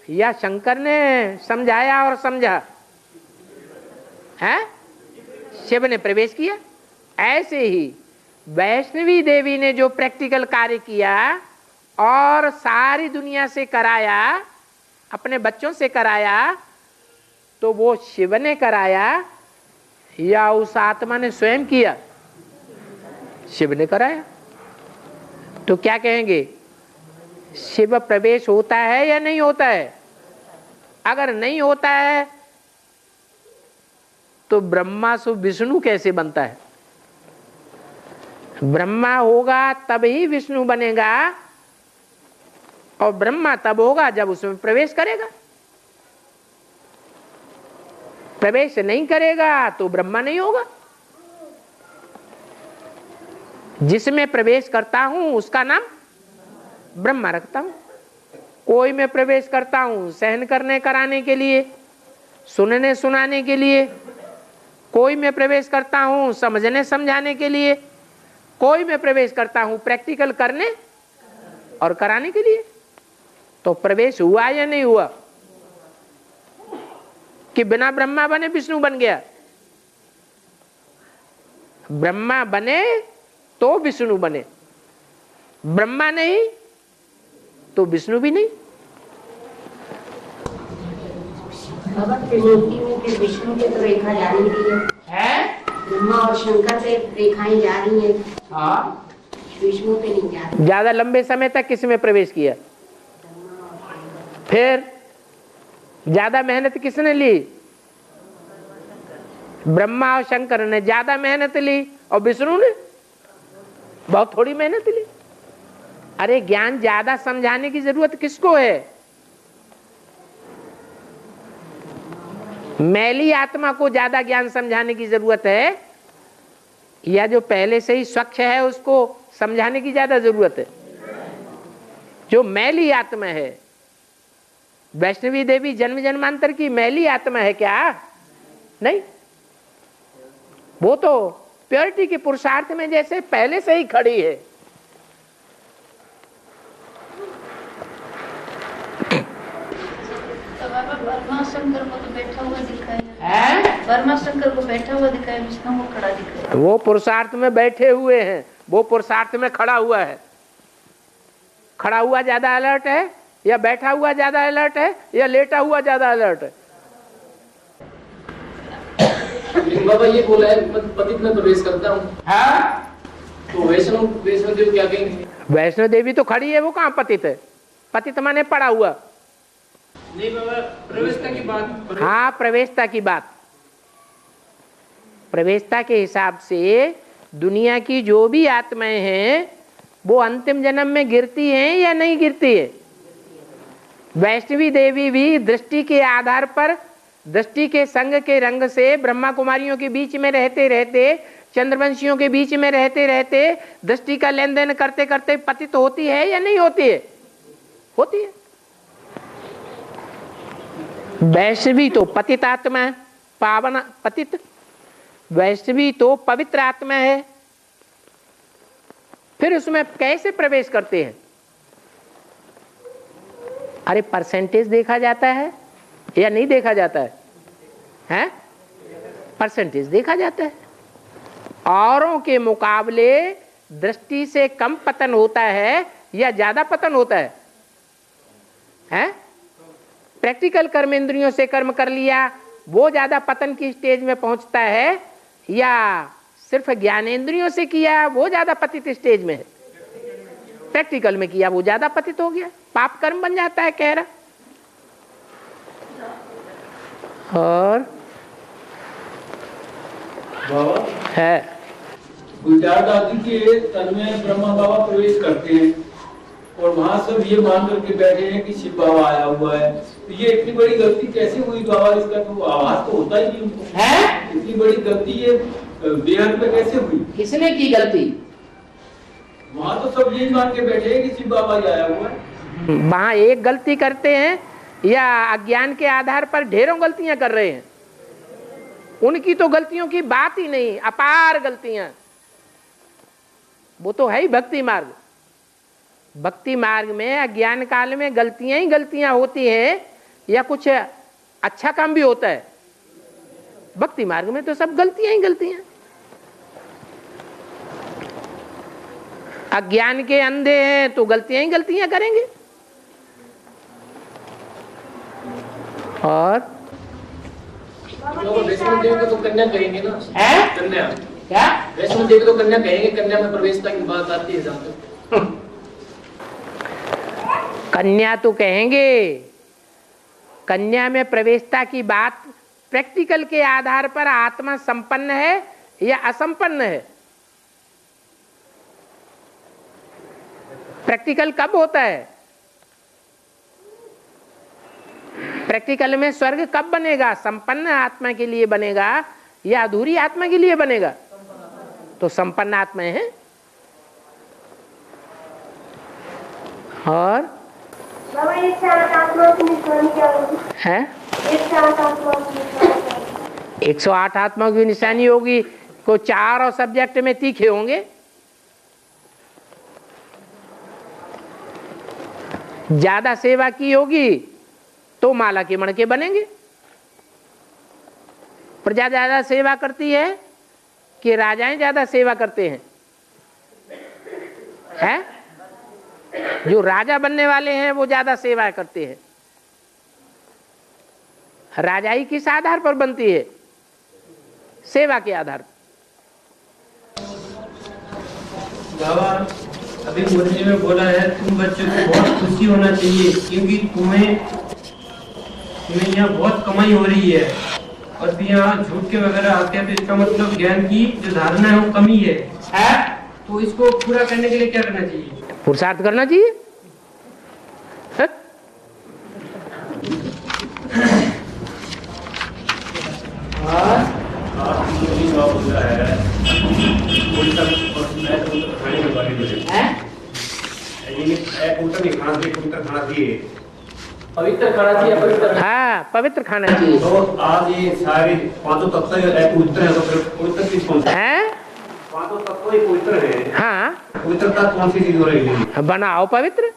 या शंकर ने समझाया और समझा? है? शिव ने प्रवेश किया। ऐसे ही वैष्णवी देवी ने जो प्रैक्टिकल कार्य किया और सारी दुनिया से कराया, अपने बच्चों से कराया, तो वो शिव ने कराया या उस आत्मा ने स्वयं किया? शिव ने कराया। तो क्या कहेंगे? शिव प्रवेश होता है या नहीं होता है? अगर नहीं होता है तो ब्रह्मा से विष्णु कैसे बनता है? ब्रह्मा होगा तब ही विष्णु बनेगा, और ब्रह्मा तब होगा जब उसमें प्रवेश करेगा। प्रवेश नहीं करेगा तो ब्रह्मा नहीं होगा। जिसमें प्रवेश करता हूं उसका नाम ब्रह्मा रखता हूं। कोई में प्रवेश करता हूं सहन करने कराने के लिए, सुनने सुनाने के लिए, कोई में प्रवेश करता हूं समझने समझाने के लिए, कोई में प्रवेश करता हूं प्रैक्टिकल करने और कराने के लिए। तो प्रवेश हुआ या नहीं हुआ? कि बिना ब्रह्मा बने विष्णु बन गया? ब्रह्मा बने तो विष्णु बने, ब्रह्मा नहीं तो विष्णु भी नहीं। बाबा त्रिमूर्ति में फिर विष्णु के तो रेखा जा रही है, ब्रह्मा और शंकर से रेखाएं जा रही हैं। हाँ, विष्णु पे नहीं जा रही। ज्यादा लंबे समय तक किसमें प्रवेश किया? फिर ज्यादा मेहनत किसने ली? ब्रह्मा और शंकर ने ज्यादा मेहनत ली, और विष्णु ने बहुत थोड़ी मेहनत ली। अरे ज्ञान ज्यादा समझाने की जरूरत किसको है? मैली आत्मा को ज्यादा ज्ञान समझाने की जरूरत है, या जो पहले से ही स्वच्छ है उसको समझाने की ज्यादा जरूरत है? जो मैली आत्मा है, वैष्णवी देवी जन्म जन्मांतर की मैली आत्मा है क्या? नहीं, वो तो प्योरिटी के पुरुषार्थ में जैसे पहले से ही खड़ी है। ब्रह्मा शंकर को तो बैठा हुआ दिखाया, ब्रह्मा शंकर को बैठा हुआ दिखाया, विष्णु को खड़ा दिखाया। वो पुरुषार्थ में बैठे हुए हैं, वो पुरुषार्थ में खड़ा हुआ है। खड़ा हुआ ज्यादा अलर्ट है या बैठा हुआ ज्यादा अलर्ट है या लेटा हुआ ज्यादा अलर्ट है? लेकिन बाबा ये बोला है पतित में प्रवेश करता हूँ। हाँ? तो वैष्णो देवी क्या कहेंगे? वैष्णो देवी तो खड़ी है, वो कहाँ पतित है? पतित माने पड़ा हुआ। नहीं बाबा, प्रवेशता की बात। हाँ, प्रवेशता की बात। प्रवेशता के हिसाब से दुनिया की जो भी आत्माएं हैं वो अंतिम जन्म में गिरती हैं या नहीं गिरती है? वैष्णवी देवी भी दृष्टि के आधार पर, दृष्टि के संग के रंग से ब्रह्मा कुमारियों के बीच में रहते रहते, चंद्रवंशियों के बीच में रहते रहते, दृष्टि का लेन देन करते करते पतित होती है या नहीं होती है? होती है। वैष्णवी तो पतित आत्मा है, पावन पतित। वैष्णवी तो पवित्र आत्मा है। फिर उसमें कैसे प्रवेश करते हैं? अरे परसेंटेज देखा जाता है या नहीं देखा जाता है? हैं? परसेंटेज देखा जाता है। औरों के मुकाबले दृष्टि से कम पतन होता है या ज्यादा पतन होता है? हैं? प्रैक्टिकल कर्म इंद्रियों से कर्म कर लिया वो ज्यादा पतन की स्टेज में पहुंचता है, या सिर्फ ज्ञानेंद्रियों से किया वो ज्यादा पतित स्टेज में है? प्रैक्टिकल में किया वो ज्यादा पतित हो गया, पाप कर्म बन जाता है कह रहा। और बाबा है गुलजार दादी के तन में ब्रह्मा बाबा प्रवेश करते हैं और वहाँ सब ये मान करके बैठे हैं कि शिव बाबा आया हुआ है। तो ये इतनी बड़ी गलती कैसे हुई बाबा? इसका तो आवाज तो होता ही नहीं उनको है। इतनी बड़ी गलती ये बेहद में कैसे हुई? किसने की गलती? वहाँ तो सब यही मान के बैठे हैं कि शिव बाबा ही आया हुआ है। वहाँ एक गलती करते हैं या अज्ञान के आधार पर ढेरों गलतियां कर रहे हैं? उनकी तो गलतियों की बात ही नहीं, अपार गलतियां। वो तो है ही भक्ति मार्ग। भक्ति मार्ग में अज्ञान काल में गलतियां ही गलतियां होती हैं या कुछ अच्छा काम भी होता है? भक्ति मार्ग में तो सब गलतियां ही गलतियां। अज्ञान के अंधे हैं तो गलतियां ही गलतियां करेंगे। और वैष्णो देवी को तो कन्या कहेंगे ना? है? कन्या क्या? वैष्णो देवी तो कन्या कहेंगे, कन्या में प्रवेशता की बात आती है जहाँ तक। कन्या तो कहेंगे, कन्या में प्रवेशता की बात प्रैक्टिकल के आधार पर आत्मा संपन्न है या असंपन्न है? प्रैक्टिकल कब होता है? प्रैक्टिकल में स्वर्ग कब बनेगा? संपन्न आत्मा के लिए बनेगा या अधूरी आत्मा के लिए बनेगा? तो संपन्न आत्मा है। और बाबा 1 से 8 आत्मा की निशानी क्या होगी? है 1 से 8 आत्मा की निशानी 108 आत्माओं की निशानी होगी। को 4 और सब्जेक्ट में तीखे होंगे। ज्यादा सेवा की होगी तो माला के मणके बनेंगे। प्रजा ज्यादा सेवा करती है कि राजाएं ज्यादा सेवा करते हैं? हैं? जो राजा बनने वाले हैं वो ज्यादा सेवा करते हैं। राजाई किस आधार पर बनती है? सेवा के आधार पर। बाबा अभी मुरली में बोला है तुम बच्चों को बहुत खुशी होना चाहिए क्योंकि तुम्हें यहाँ बहुत कमाई हो रही है और फिर यहाँ झूठ के वगैरह आते हैं तो इसका मतलब ज्ञान की जो धारणा है वो कमी है तो इसको पूरा करने के लिए क्या करना चाहिए? पुरुषार्थ करना चाहिए। पवित्र खाना चाहिए, पवित्र। हाँ, पवित्र खाना चाहिए। तो आज ये सारे 5 तत्व पवित्र है तो फिर पवित्र चीज कौन सी है? 5 तत्व ही पवित्र है। हाँ, पवित्रता कौन सी चीज हो रही है? बनाओ पवित्र।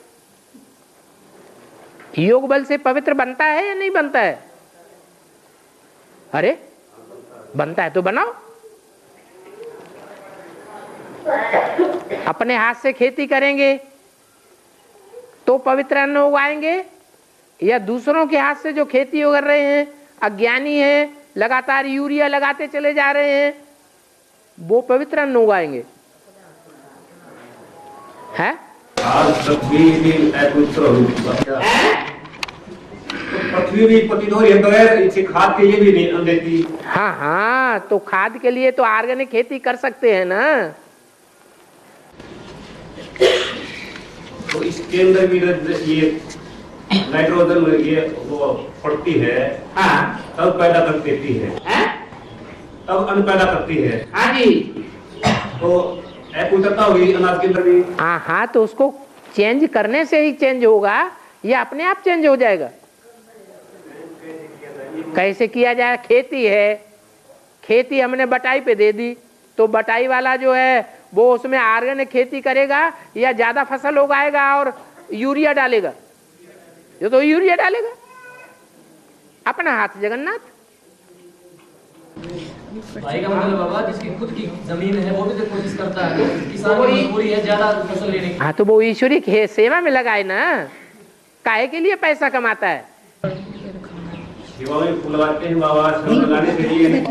योग बल से पवित्र बनता है या नहीं बनता है? अरे बनता है तो बनाओ। अपने हाथ से खेती करेंगे तो पवित्र अन्न उगाएंगे या दूसरों के हाथ से जो खेती कर रहे हैं, अज्ञानी हैं, लगातार यूरिया लगाते चले जा रहे हैं, वो पवित्र अन्न उगाएंगे? है? पृथ्वी भी पतित हो रही है बगैर इसे खाद के लिए भी नहीं अन्न देती। हाँ हाँ, तो खाद के लिए तो ऑर्गेनिक खेती कर सकते हैं ना। तो इसके अंदर भी ये नाइट्रोजन ये वो पड़ती है। हाँ। तब पैदा कर देती है। तब अन्न पैदा करती है। हाँ जी। तो अपवित्रता हुई अनाज के अंदर भी। हाँ, तो उसको चेंज करने से ही चेंज होगा या अपने आप चेंज हो जाएगा? कैसे किया जाए? खेती है, खेती हमने बटाई पे दे दी तो बटाई वाला जो है वो उसमें ऑर्गेनिक खेती करेगा या ज्यादा फसल उगाएगा और यूरिया डालेगा? जो तो यूरिया डालेगा। अपना हाथ जगन्नाथ। भाई का मतलब बाबा जिसकी खुद की जमीन है वो भी तो कोशिश करता है, तो किसान की मजबूरी है ज्यादा फसल लेने की। हाँ, तो वो ईश्वरी की सेवा में लगाए ना। काहे के लिए पैसा कमाता है? सेवा में फूल लगाते हैं बाबा, सेवा लगाने के लिए।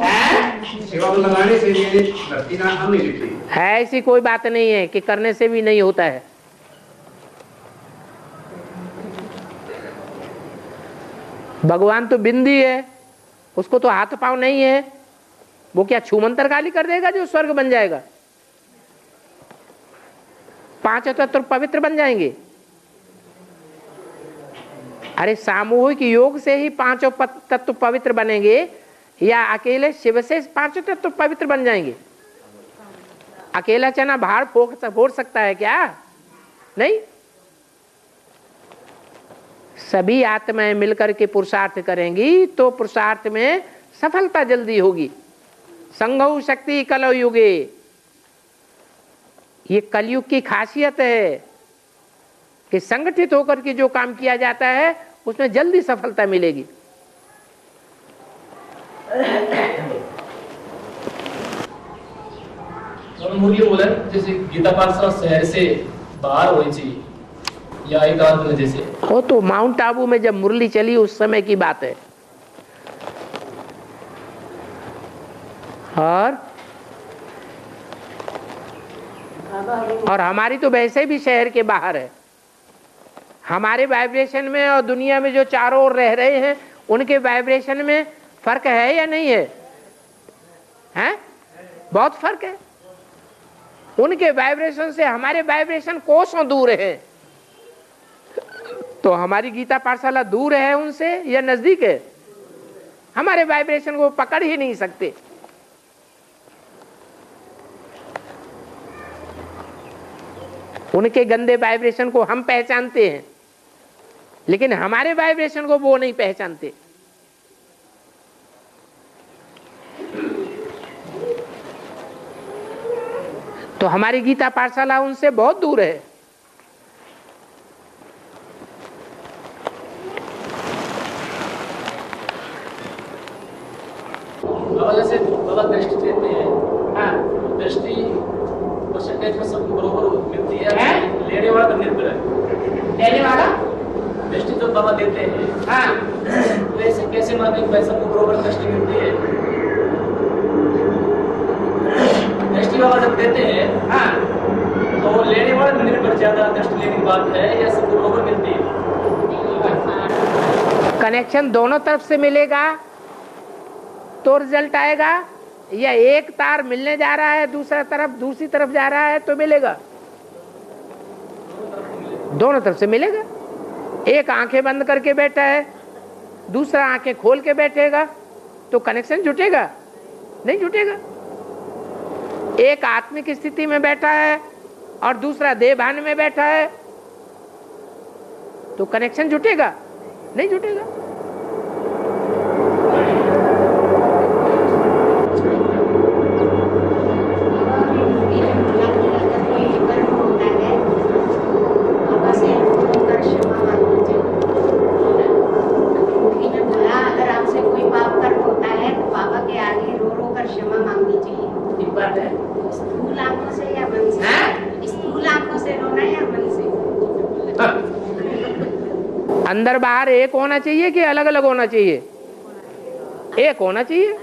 सेवा में लगाने से लिए धरती का हम नहीं देती है। ऐसी कोई बात नहीं है कि करने से भी नहीं होता है। भगवान तो बिंदी है, उसको तो हाथ पांव नहीं है। वो क्या छूमंतर गाली कर देगा जो स्वर्ग बन जाएगा? 5 तत्व पवित्र बन जाएंगे। अरे सामूहिक योग से ही 5 तत्व पवित्र बनेंगे या अकेले शिव से 5 तत्व पवित्र बन जाएंगे? अकेला चना भाड़ फोड़ सकता है क्या? नहीं। सभी आत्माएं मिलकर के पुरुषार्थ करेंगी तो पुरुषार्थ में सफलता जल्दी होगी। संघौ शक्ति कलौ युगे, ये कलयुग की खासियत है कि संगठित होकर के जो काम किया जाता है उसमें जल्दी सफलता मिलेगी। मुरली बोला जैसे गीता पाठशाला शहर से बाहर होनी चाहिए या एकांत में, जैसे वो तो माउंट आबू में जब मुरली चली उस समय की बात है। और हमारी तो वैसे भी शहर के बाहर है। हमारे वाइब्रेशन में और दुनिया में जो चारों ओर रह रहे हैं उनके वाइब्रेशन में फर्क है या नहीं है? हैं? बहुत फर्क है। उनके वाइब्रेशन से हमारे वाइब्रेशन कोसों दूर है। तो हमारी गीता पाठशाला दूर है उनसे या नजदीक है? हमारे वाइब्रेशन को पकड़ ही नहीं सकते। उनके गंदे वाइब्रेशन को हम पहचानते हैं, लेकिन हमारे वाइब्रेशन को वो नहीं पहचानते। तो हमारी गीता पाठशाला उनसे बहुत दूर है। बाबा जैसे बाबा दृष्टि देते हैं, हाँ, दृष्टि परसेंटेज में सब बरोबर मिलती है, लेने वाला तो निर्भर है। लेने वाला दृष्टि तो बाबा देते हैं, हाँ, तो ऐसे कैसे माने कि भाई सबको बरोबर दृष्टि मिलती है? दृष्टि बाबा जब देते हैं, हाँ, तो लेने वाला तो निर्भर ज्यादा दृष्टि लेने की बात है या सबको बरोबर मिलती है? कनेक्शन दोनों तरफ से मिलेगा तो रिजल्ट आएगा, या एक तार मिलने जा रहा है दूसरी तरफ जा रहा है तो मिलेगा? दोनों तरफ से मिलेगा। एक आंखें बंद करके बैठा है, दूसरा आंखें खोल के बैठेगा तो कनेक्शन जुटेगा? नहीं जुटेगा। एक आत्मिक स्थिति में बैठा है और दूसरा देह भान में बैठा है तो कनेक्शन जुटेगा? नहीं जुटेगा। अंदर बाहर एक होना चाहिए कि अलग अलग होना चाहिए? एक होना चाहिए।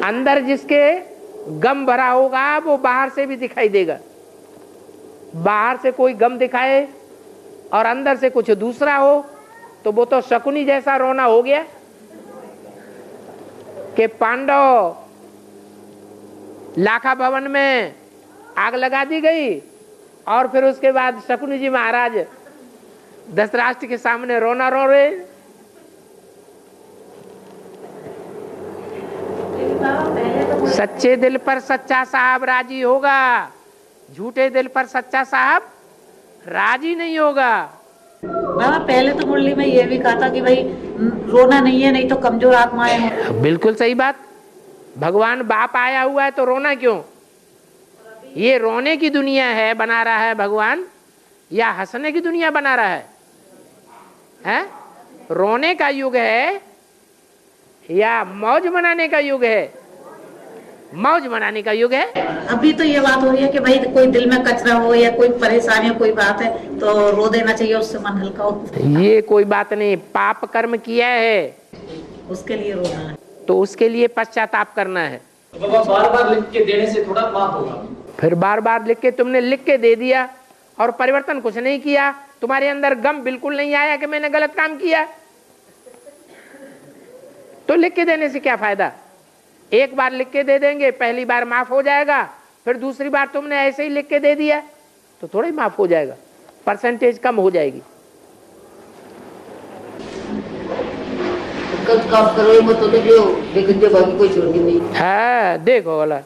अंदर जिसके गम भरा होगा वो बाहर से भी दिखाई देगा। बाहर से कोई गम दिखाए और अंदर से कुछ दूसरा हो तो वो तो शकुनी जैसा रोना हो गया कि पांडव लाखा भवन में आग लगा दी गई और फिर उसके बाद शकुनी जी महाराज धृतराष्ट्र के सामने रोना रो रहे। सच्चे दिल पर सच्चा साहब राजी होगा, झूठे दिल पर सच्चा साहब राजी नहीं होगा। बाबा पहले तो मुरली में ये भी कहा था कि भाई रोना नहीं है, नहीं तो कमजोर आत्माएं हैं। बिल्कुल सही बात। भगवान बाप आया हुआ है तो रोना क्यों? ये रोने की दुनिया है बना रहा है भगवान, या हंसने की दुनिया बना रहा है? हैं? रोने का युग है या मौज मनाने का युग है? मौज मनाने का युग है। अभी तो ये बात हो रही है कि भाई कोई दिल में कचरा हो या कोई परेशानी हो, कोई बात है तो रो देना चाहिए, उससे मन हल्का हो। ये कोई बात नहीं। पाप कर्म किया है उसके लिए रोना है, तो उसके लिए पश्चाताप करना है। बाबा बार बार लिख के देने से थोड़ा माफ होगा। फिर बार बार लिख के तुमने लिख के दे दिया और परिवर्तन कुछ नहीं किया, तुम्हारे अंदर गम बिल्कुल नहीं आया कि मैंने गलत काम किया, तो लिख के देने से क्या फायदा? एक बार लिख के दे देंगे, पहली बार माफ हो जाएगा, फिर दूसरी बार तुमने ऐसे ही लिख के दे दिया तो थोड़ा ही माफ हो जाएगा, परसेंटेज कम हो जाएगी। काम करो मत तो जो लेकिन जो बाकी कोई छोड़ नहीं। हाँ देखो वाला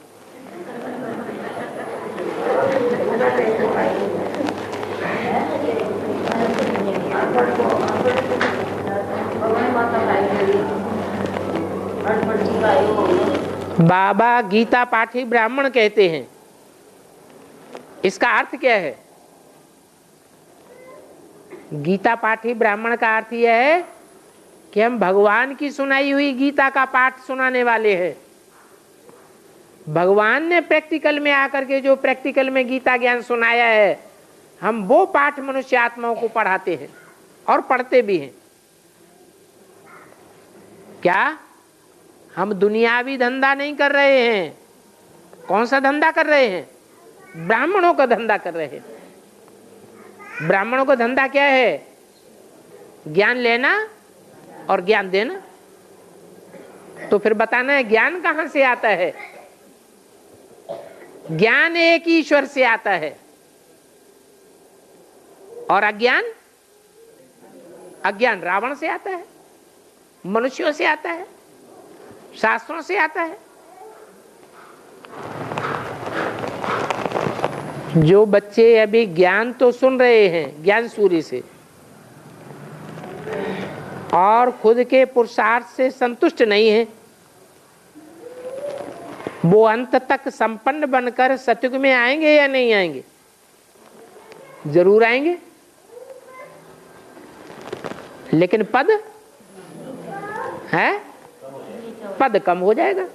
बाबा गीता पाठी ब्राह्मण कहते हैं। इसका अर्थ क्या है? गीता पाठी ब्राह्मण का अर्थ यह है कि हम भगवान की सुनाई हुई गीता का पाठ सुनाने वाले हैं। भगवान ने प्रैक्टिकल में आकर के जो प्रैक्टिकल में गीता ज्ञान सुनाया है, हम वो पाठ मनुष्य आत्माओं को पढ़ाते हैं और पढ़ते भी हैं। क्या हम दुनियावी धंधा नहीं कर रहे हैं? कौन सा धंधा कर रहे हैं? ब्राह्मणों का धंधा कर रहे हैं। ब्राह्मणों का धंधा क्या है? ज्ञान लेना और ज्ञान देना। तो फिर बताना है ज्ञान कहां से आता है? ज्ञान एक ईश्वर से आता है, और अज्ञान रावण से आता है, मनुष्यों से आता है, शास्त्रों से आता है। जो बच्चे अभी ज्ञान तो सुन रहे हैं ज्ञान सूर्य से, और खुद के पुरुषार्थ से संतुष्ट नहीं है, वो अंत तक संपन्न बनकर सतयुग में आएंगे या नहीं आएंगे? जरूर आएंगे, लेकिन पद है, पद कम हो जाएगा।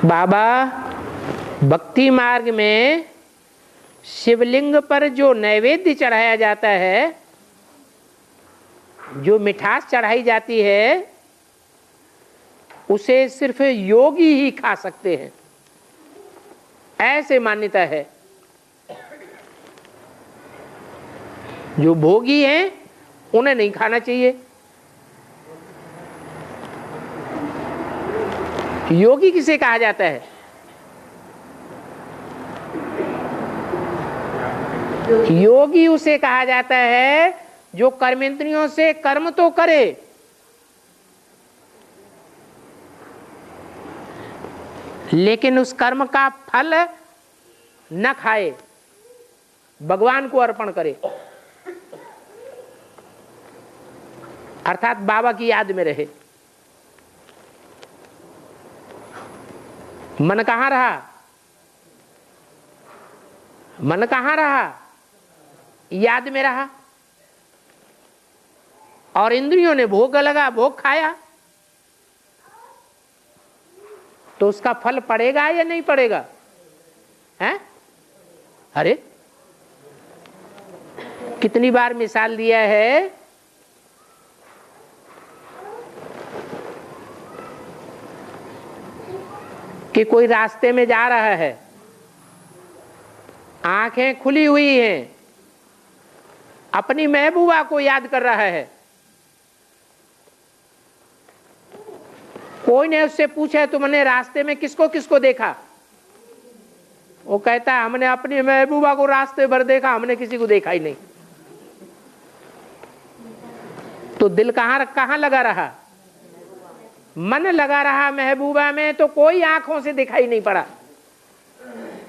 बाबा भक्ति मार्ग में शिवलिंग पर जो नैवेद्य चढ़ाया जाता है, जो मिठास चढ़ाई जाती है, उसे सिर्फ योगी ही खा सकते हैं, ऐसे मान्यता है। जो भोगी हैं उन्हें नहीं खाना चाहिए। योगी किसे कहा जाता है? योगी उसे कहा जाता है जो कर्मेंद्रियों से कर्म तो करे, लेकिन उस कर्म का फल न खाए, भगवान को अर्पण करे, अर्थात बाबा की याद में रहे। मन कहां रहा? मन कहां रहा? याद में रहा। और इंद्रियों ने भोग लगा, भोग खाया, तो उसका फल पड़ेगा या नहीं पड़ेगा? हैं? अरे कितनी बार मिसाल दिया है कि कोई रास्ते में जा रहा है, आंखें खुली हुई हैं, अपनी महबूबा को याद कर रहा है। कोई ने उससे पूछा तुमने रास्ते में किसको किसको देखा? वो कहता है हमने अपनी महबूबा को रास्ते भर देखा, हमने किसी को देखा ही नहीं। तो दिल कहां लगा रहा? मन लगा रहा महबूबा में, तो कोई आंखों से दिखाई नहीं पड़ा।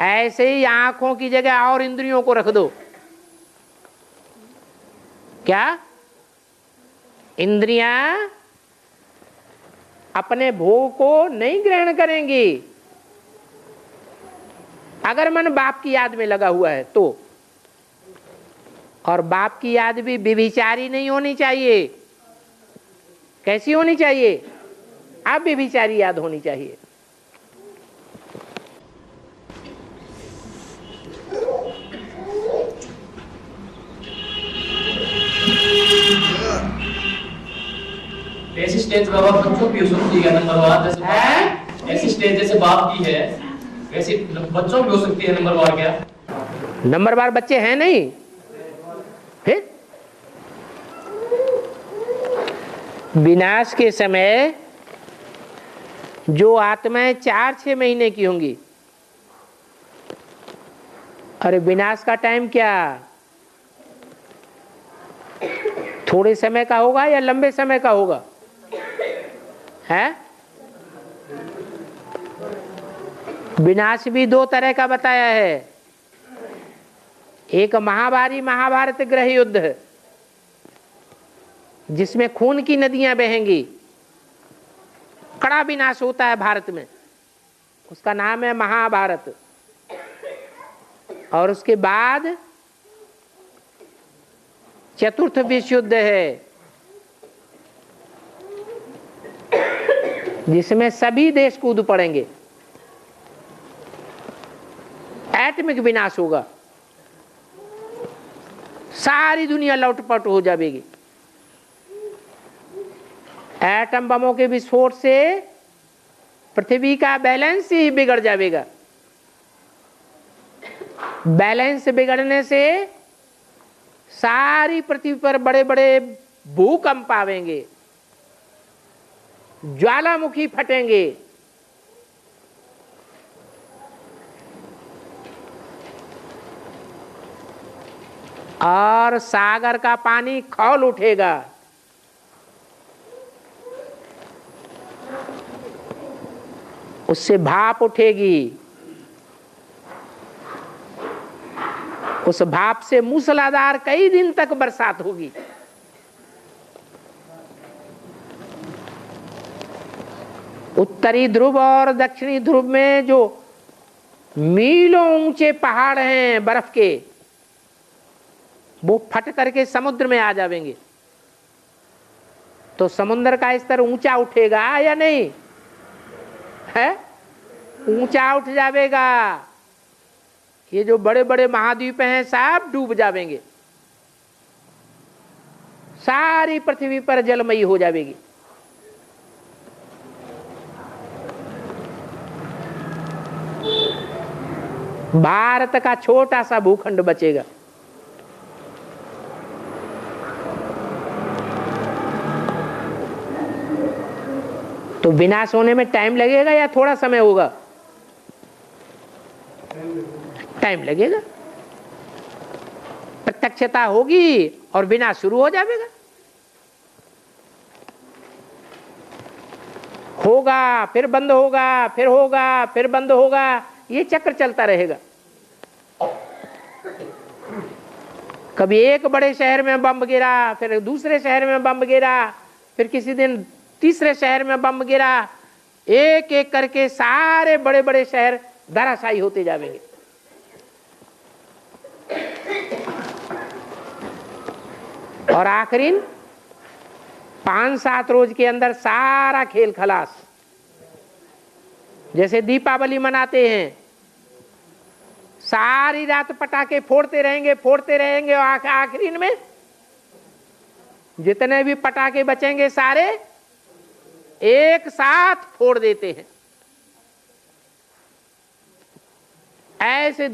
ऐसे ही आंखों की जगह और इंद्रियों को रख दो, क्या इंद्रियां अपने भोग को नहीं ग्रहण करेंगी अगर मन बाप की याद में लगा हुआ है तो। और बाप की याद भी व्यभिचारी नहीं होनी चाहिए। कैसी होनी चाहिए? अब व्यभिचारी याद होनी चाहिए। ऐसी स्टेज बाबा बच्चों की हो सकती है नंबरवार, जैसे ऐसी स्टेज जैसे बाप की है वैसी बच्चों की हो सकती है नंबरवार। क्या नंबरवार बच्चे हैं नहीं? फिर विनाश के समय जो आत्माएं 4-6 महीने की होंगी, अरे विनाश का टाइम क्या थोड़े समय का होगा या लंबे समय का होगा? है विनाश भी 2 तरह का बताया है। एक महाभारी महाभारत गृह युद्ध, जिसमें खून की नदियां बहेंगी, कड़ा विनाश होता है भारत में, उसका नाम है महाभारत। और उसके बाद चतुर्थ विश्व युद्ध है, जिसमें सभी देश कूद पड़ेंगे, एटमिक विनाश होगा, सारी दुनिया लौटपट हो जाएगी। एटम बमों के विस्फोट से पृथ्वी का बैलेंस ही बिगड़ जाएगा। बैलेंस बिगड़ने से सारी पृथ्वी पर बड़े बड़े भूकंप आवेंगे, ज्वालामुखी फटेंगे, और सागर का पानी खौल उठेगा। उससे भाप उठेगी, उस भाप से मूसलाधार कई दिन तक बरसात होगी। उत्तरी ध्रुव और दक्षिणी ध्रुव में जो मीलों ऊंचे पहाड़ हैं बर्फ के, वो फट करके समुद्र में आ जाएंगे। तो समुद्र का स्तर ऊंचा उठेगा या नहीं है? ऊंचा उठ जाएगा। ये जो बड़े बड़े महाद्वीप हैं सब डूब जाएंगे, सारी पृथ्वी पर जलमयी हो जाएगी। भारत का छोटा सा भूखंड बचेगा। तो विनाश होने में टाइम लगेगा या थोड़ा समय होगा? टाइम लगेगा। प्रत्यक्षता होगी और विनाश शुरू हो जाएगा। होगा फिर बंद होगा, फिर होगा फिर बंद होगा, ये चक्र चलता रहेगा। कभी एक बड़े शहर में बम गिरा, फिर दूसरे शहर में बम गिरा, फिर किसी दिन तीसरे शहर में बम गिरा, एक एक करके सारे बड़े बड़े शहर धराशायी होते जाएंगे। और आखिरी 5-7 रोज के अंदर सारा खेल खलास। जैसे दीपावली मनाते हैं, सारी रात पटाखे फोड़ते रहेंगे और आखिरी में जितने भी पटाखे बचेंगे सारे एक साथ फोड़ देते हैं। ऐसे